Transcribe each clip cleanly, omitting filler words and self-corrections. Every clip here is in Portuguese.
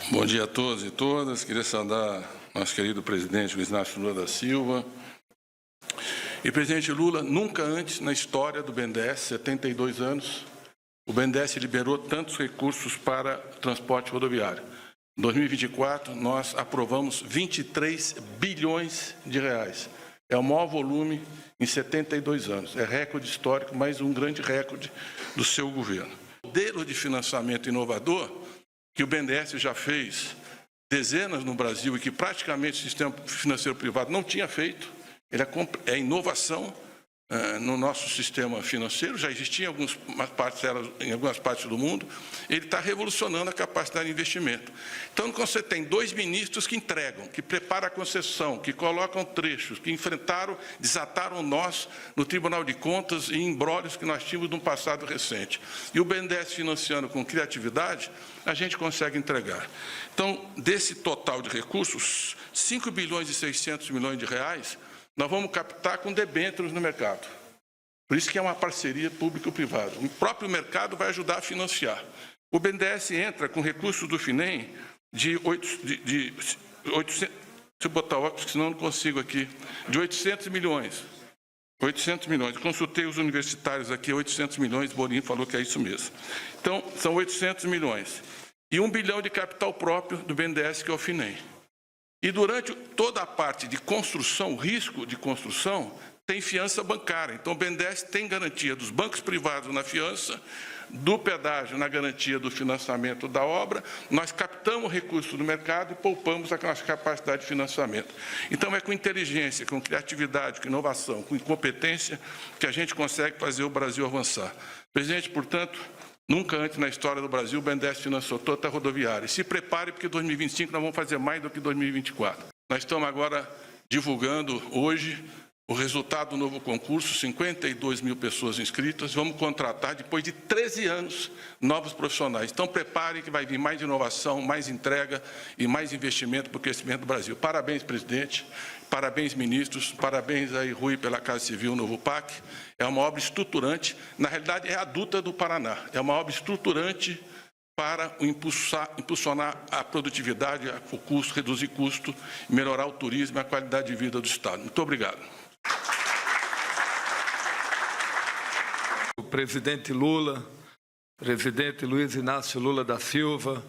Bom dia a todos e todas. Queria saudar nosso querido presidente Luiz Inácio Lula da Silva. E, presidente Lula, nunca antes na história do BNDES, 72 anos, o BNDES liberou tantos recursos para transporte rodoviário. Em 2024, nós aprovamos 23 bilhões de reais. É o maior volume em 72 anos. É recorde histórico, mais um grande recorde do seu governo. O modelo de financiamento inovador que o BNDES já fez dezenas no Brasil e que praticamente o sistema financeiro privado não tinha feito, ele é inovação no nosso sistema financeiro, já existia em algumas partes do mundo, ele está revolucionando a capacidade de investimento. Então, quando você tem dois ministros que entregam, que preparam a concessão, que colocam trechos, que desataram nós no Tribunal de Contas e imbróglios que nós tínhamos no passado recente, e o BNDES financiando com criatividade, a gente consegue entregar. Então, desse total de recursos, 5 bilhões e 600 milhões de reais, nós vamos captar com debêntures no mercado. Por isso que é uma parceria público-privada. O próprio mercado vai ajudar a financiar. O BNDES entra com recursos do FINEM de 800... Deixa eu botar o óculos, senão eu não consigo aqui. De 800 milhões. 800 milhões. Consultei os universitários aqui, 800 milhões, Borim falou que é isso mesmo. Então, são 800 milhões. E 1 bilhão de capital próprio do BNDES, que é o FINEM. E durante toda a parte de construção, o risco de construção, tem fiança bancária. Então, o BNDES tem garantia dos bancos privados na fiança, do pedágio na garantia do financiamento da obra, nós captamos recursos do mercado e poupamos a nossa capacidade de financiamento. Então, é com inteligência, com criatividade, com inovação, com competência, que a gente consegue fazer o Brasil avançar. Presidente, portanto, nunca antes na história do Brasil o BNDES financiou toda a rodoviária. E se prepare, porque em 2025 nós vamos fazer mais do que 2024. Nós estamos agora divulgando hoje o resultado do novo concurso, 52 mil pessoas inscritas. Vamos contratar, depois de 13 anos, novos profissionais. Então, prepare que vai vir mais inovação, mais entrega e mais investimento para o crescimento do Brasil. Parabéns, presidente. Parabéns, ministros. Parabéns aí, Rui, pela Casa Civil Novo PAC. É uma obra estruturante. Na realidade, é a Duta do Paraná. É uma obra estruturante para impulsionar a produtividade, o custo, reduzir custo, melhorar o turismo e a qualidade de vida do Estado. Muito obrigado. O presidente Lula, presidente Luiz Inácio Lula da Silva,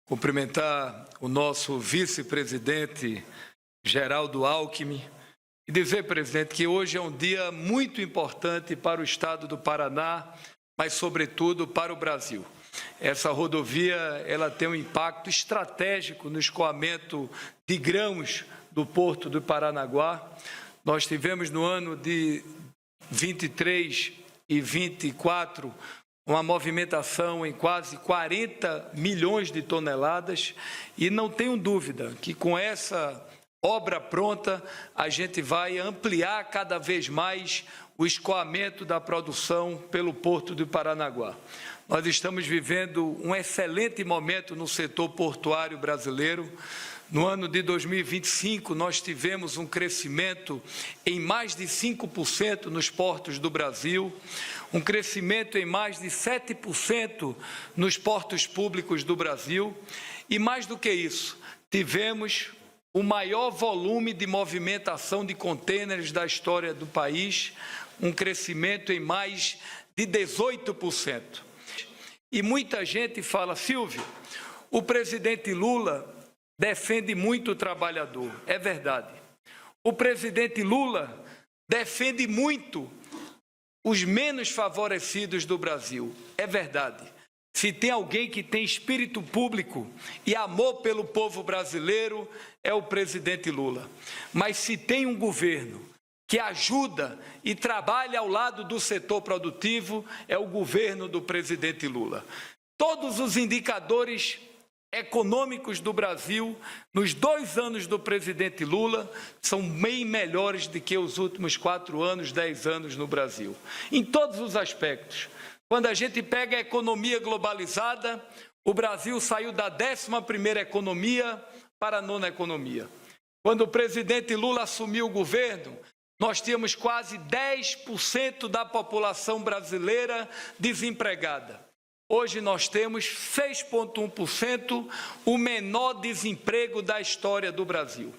cumprimentar o nosso vice-presidente Geraldo Alckmin e dizer, presidente, que hoje é um dia muito importante para o estado do Paraná, mas, sobretudo, para o Brasil. Essa rodovia ela tem um impacto estratégico no escoamento de grãos do Porto do Paranaguá. Nós tivemos no ano de 23 e 24 uma movimentação em quase 40 milhões de toneladas e não tenho dúvida que com essa obra pronta a gente vai ampliar cada vez mais o escoamento da produção pelo Porto do Paranaguá. Nós estamos vivendo um excelente momento no setor portuário brasileiro. No ano de 2025, nós tivemos um crescimento em mais de 5% nos portos do Brasil, um crescimento em mais de 7% nos portos públicos do Brasil, e mais do que isso, tivemos o maior volume de movimentação de contêineres da história do país, um crescimento em mais de 18%. E muita gente fala, Silvio, o presidente Lula defende muito o trabalhador. É verdade. O presidente Lula defende muito os menos favorecidos do Brasil. É verdade. Se tem alguém que tem espírito público e amor pelo povo brasileiro, é o presidente Lula. Mas se tem um governo que ajuda e trabalha ao lado do setor produtivo, é o governo do presidente Lula. Todos os indicadores econômicos do Brasil, nos 2 anos do presidente Lula, são bem melhores do que os últimos 4 anos, 10 anos no Brasil. Em todos os aspectos. Quando a gente pega a economia globalizada, o Brasil saiu da 11ª economia para a 9ª economia. Quando o presidente Lula assumiu o governo, nós tínhamos quase 10% da população brasileira desempregada. Hoje nós temos 6,1%, o menor desemprego da história do Brasil.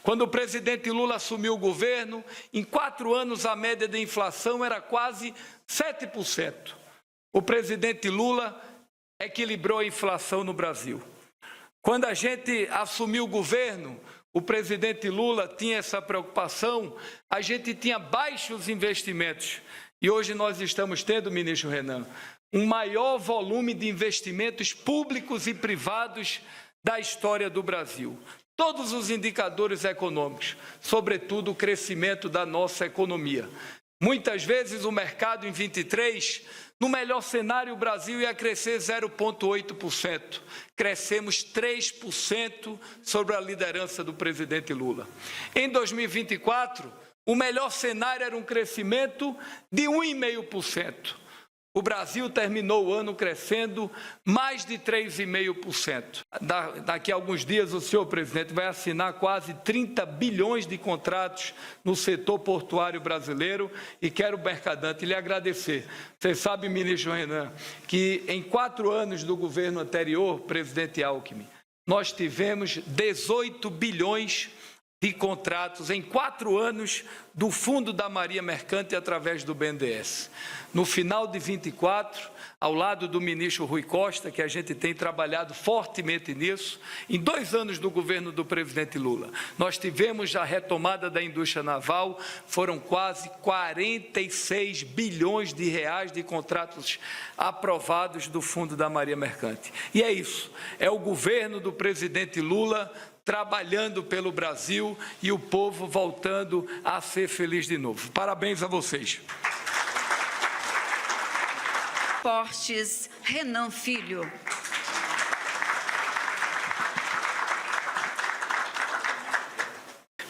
Quando o presidente Lula assumiu o governo, em 4 anos a média de inflação era quase 7%. O presidente Lula equilibrou a inflação no Brasil. Quando a gente assumiu o governo, o presidente Lula tinha essa preocupação, a gente tinha baixos investimentos. E hoje nós estamos tendo, ministro Renan, um maior volume de investimentos públicos e privados da história do Brasil. Todos os indicadores econômicos, sobretudo o crescimento da nossa economia. Muitas vezes o mercado em 23, no melhor cenário, o Brasil ia crescer 0,8%. Crescemos 3% sobre a liderança do presidente Lula. Em 2024, o melhor cenário era um crescimento de 1,5%. O Brasil terminou o ano crescendo mais de 3,5%. Daqui a alguns dias, o senhor presidente vai assinar quase 30 bilhões de contratos no setor portuário brasileiro e quero, Mercadante, lhe agradecer. Você sabe, ministro Renan, que em 4 anos do governo anterior, presidente Alckmin, nós tivemos 18 bilhões de contratos em 4 anos do Fundo da Marinha Mercante através do BNDES. No final de 24, ao lado do ministro Rui Costa, que a gente tem trabalhado fortemente nisso, em 2 anos do governo do presidente Lula, nós tivemos a retomada da indústria naval, foram quase 46 bilhões de reais de contratos aprovados do Fundo da Marinha Mercante. E é isso, é o governo do presidente Lula trabalhando pelo Brasil e o povo voltando a ser feliz de novo. Parabéns a vocês. Esportes, Renan Filho.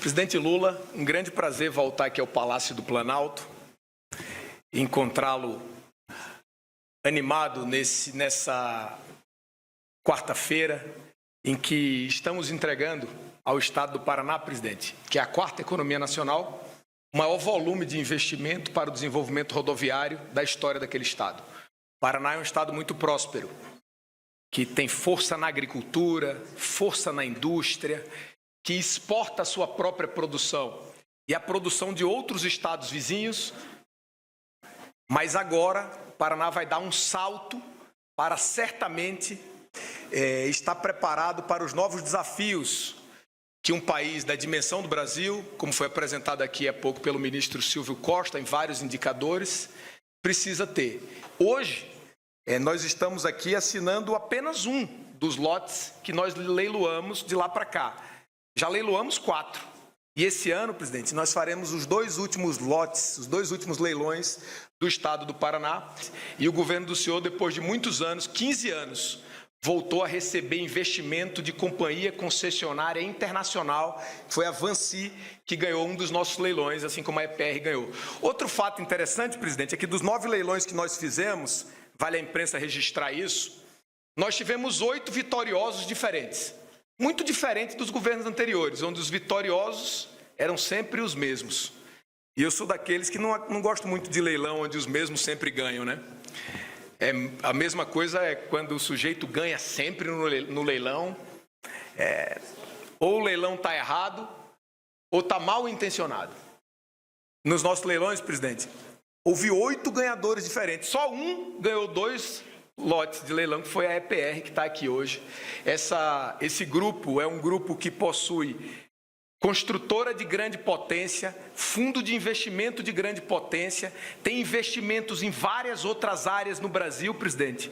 Presidente Lula, um grande prazer voltar aqui ao Palácio do Planalto, encontrá-lo animado nessa quarta-feira, em que estamos entregando ao Estado do Paraná, presidente, que é a 4ª economia nacional, o maior volume de investimento para o desenvolvimento rodoviário da história daquele Estado. O Paraná é um Estado muito próspero, que tem força na agricultura, força na indústria, que exporta a sua própria produção e a produção de outros estados vizinhos, mas agora o Paraná vai dar um salto para certamente está preparado para os novos desafios que um país da dimensão do Brasil, como foi apresentado aqui há pouco pelo ministro Silvio Costa, em vários indicadores, precisa ter. Hoje, nós estamos aqui assinando apenas um dos lotes que nós leiloamos de lá para cá. Já leiloamos 4. E esse ano, presidente, nós faremos os 2 últimos lotes, os 2 últimos leilões do estado do Paraná. E o governo do senhor, depois de muitos anos, 15 anos, voltou a receber investimento de companhia concessionária internacional, que foi a Vansi, que ganhou um dos nossos leilões, assim como a EPR ganhou. Outro fato interessante, presidente, é que dos 9 leilões que nós fizemos, vale a imprensa registrar isso, nós tivemos 8 vitoriosos diferentes, muito diferente dos governos anteriores, onde os vitoriosos eram sempre os mesmos. E eu sou daqueles que não gosto muito de leilão onde os mesmos sempre ganham, né? A mesma coisa é quando o sujeito ganha sempre no leilão, ou o leilão está errado, ou está mal intencionado. Nos nossos leilões, presidente, houve 8 ganhadores diferentes, só um ganhou 2 lotes de leilão, que foi a EPR, que está aqui hoje. Esse grupo é um grupo que possui construtora de grande potência, fundo de investimento de grande potência, tem investimentos em várias outras áreas no Brasil, presidente.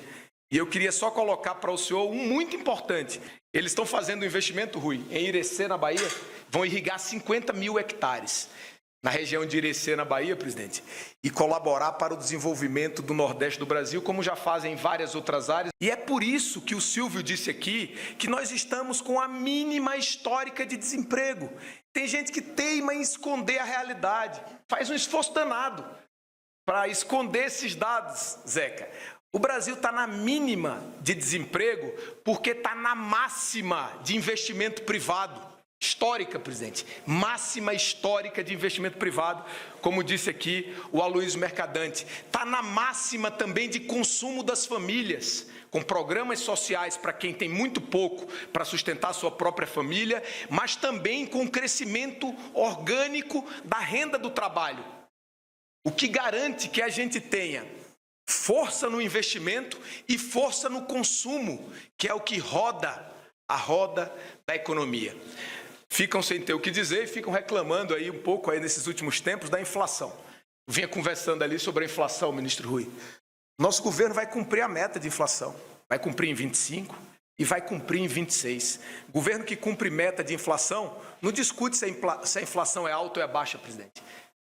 E eu queria só colocar para o senhor um muito importante. Eles estão fazendo um investimento, Rui, em Irecê, na Bahia, vão irrigar 50 mil hectares na região de Irecê, na Bahia, presidente, e colaborar para o desenvolvimento do Nordeste do Brasil, como já fazem em várias outras áreas. E é por isso que o Silvio disse aqui que nós estamos com a mínima histórica de desemprego. Tem gente que teima em esconder a realidade, faz um esforço danado para esconder esses dados, Zeca. O Brasil está na mínima de desemprego porque está na máxima de investimento privado. histórica, presidente, máxima histórica de investimento privado, como disse aqui o Aloysio Mercadante. Está na máxima também de consumo das famílias, com programas sociais para quem tem muito pouco para sustentar a sua própria família, mas também com crescimento orgânico da renda do trabalho, o que garante que a gente tenha força no investimento e força no consumo, que é o que roda a roda da economia. Ficam sem ter o que dizer e ficam reclamando aí um pouco aí nesses últimos tempos da inflação. Eu vinha conversando ali sobre a inflação, ministro Rui. Nosso governo vai cumprir a meta de inflação. Vai cumprir em 25 e vai cumprir em 26. Governo que cumpre meta de inflação não discute se a inflação é alta ou é baixa, presidente.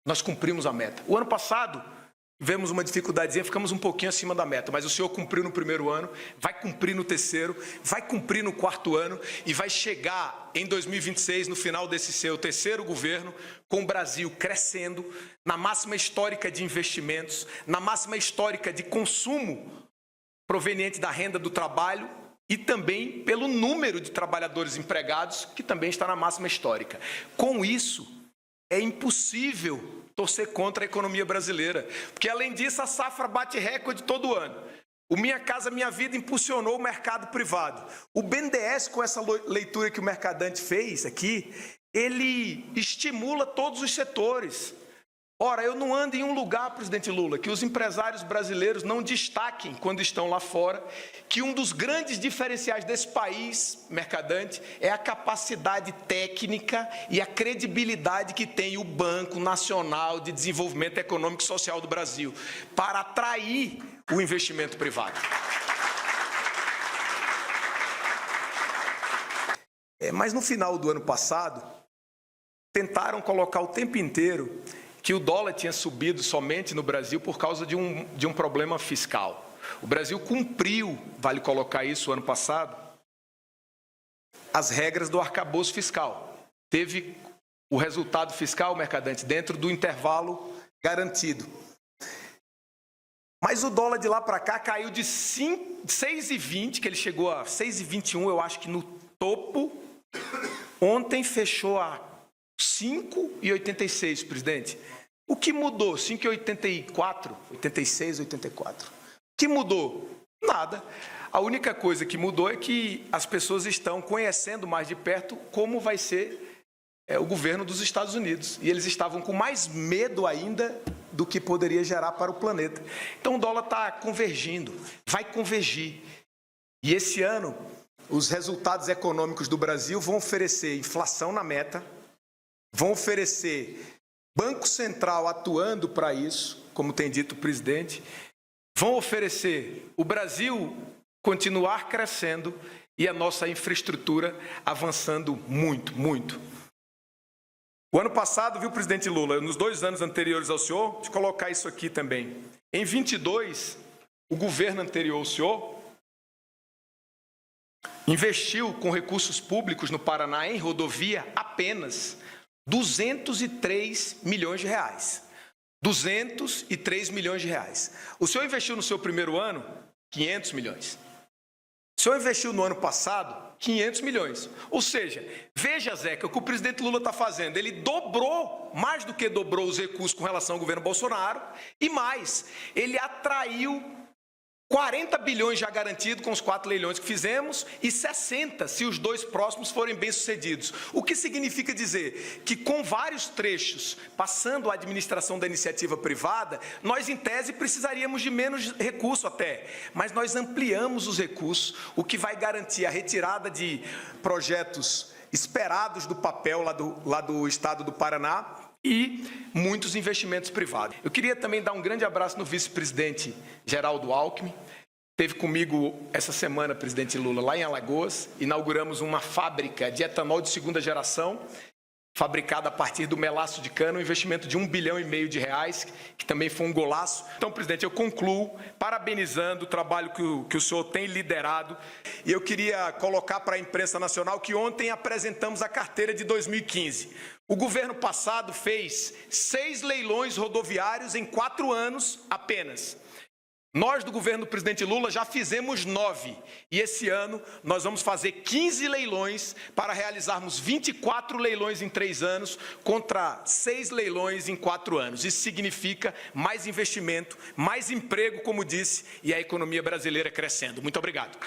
Nós cumprimos a meta. O ano passado, tivemos uma dificuldadezinha, ficamos um pouquinho acima da meta, mas o senhor cumpriu no primeiro ano, vai cumprir no terceiro, vai cumprir no quarto ano e vai chegar em 2026, no final desse seu terceiro governo, com o Brasil crescendo, na máxima histórica de investimentos, na máxima histórica de consumo proveniente da renda do trabalho e também pelo número de trabalhadores empregados, que também está na máxima histórica. Com isso, é impossível torcer contra a economia brasileira, porque além disso a safra bate recorde todo ano. O Minha Casa Minha Vida impulsionou o mercado privado. O BNDES, com essa leitura que o Mercadante fez aqui, ele estimula todos os setores. Ora, eu não ando em um lugar, presidente Lula, que os empresários brasileiros não destaquem quando estão lá fora, que um dos grandes diferenciais desse país, Mercadante, é a capacidade técnica e a credibilidade que tem o Banco Nacional de Desenvolvimento Econômico e Social do Brasil para atrair o investimento privado. Mas no final do ano passado, tentaram colocar o tempo inteiro que o dólar tinha subido somente no Brasil por causa de um problema fiscal. O Brasil cumpriu, vale colocar isso, ano passado, as regras do arcabouço fiscal. Teve o resultado fiscal, Mercadante, dentro do intervalo garantido. Mas o dólar de lá para cá caiu de 6,20, que ele chegou a 6,21, eu acho que no topo. Ontem fechou a 5,86, presidente. O que mudou? 5,84, 86, 84. O que mudou? Nada. A única coisa que mudou é que as pessoas estão conhecendo mais de perto como vai ser o governo dos Estados Unidos. E eles estavam com mais medo ainda do que poderia gerar para o planeta. Então o dólar está convergindo, vai convergir. E esse ano, os resultados econômicos do Brasil vão oferecer inflação na meta, vão oferecer Banco Central atuando para isso, como tem dito o presidente, vão oferecer o Brasil continuar crescendo e a nossa infraestrutura avançando muito, muito. O ano passado, viu, presidente Lula, nos 2 anos anteriores ao senhor, deixa eu colocar isso aqui também. Em 22, o governo anterior ao senhor investiu com recursos públicos no Paraná em rodovia apenas 203 milhões de reais. 203 milhões de reais. O senhor investiu no seu primeiro ano 500 milhões. O senhor investiu no ano passado 500 milhões. Ou seja, veja, Zeca, o que o presidente Lula está fazendo. Ele dobrou, mais do que dobrou os recursos com relação ao governo Bolsonaro, e mais, ele atraiu 40 bilhões já garantido com os 4 leilões que fizemos e 60 se os 2 próximos forem bem-sucedidos. O que significa dizer que com vários trechos, passando a administração da iniciativa privada, nós em tese precisaríamos de menos recurso até, mas nós ampliamos os recursos, o que vai garantir a retirada de projetos esperados do papel lá do estado do Paraná, e muitos investimentos privados. Eu queria também dar um grande abraço no vice-presidente Geraldo Alckmin. Esteve comigo essa semana, presidente Lula, lá em Alagoas. Inauguramos uma fábrica de etanol de 2ª geração, fabricada a partir do melaço de cana, um investimento de R$1,5 bilhão de reais, que também foi um golaço. Então, presidente, eu concluo parabenizando o trabalho que o senhor tem liderado. E eu queria colocar para a imprensa nacional que ontem apresentamos a carteira de 2015. O governo passado fez 6 leilões rodoviários em 4 anos apenas. Nós, do governo do presidente Lula, já fizemos 9. E esse ano nós vamos fazer 15 leilões para realizarmos 24 leilões em 3 anos contra 6 leilões em 4 anos. Isso significa mais investimento, mais emprego, como disse, e a economia brasileira crescendo. Muito obrigado.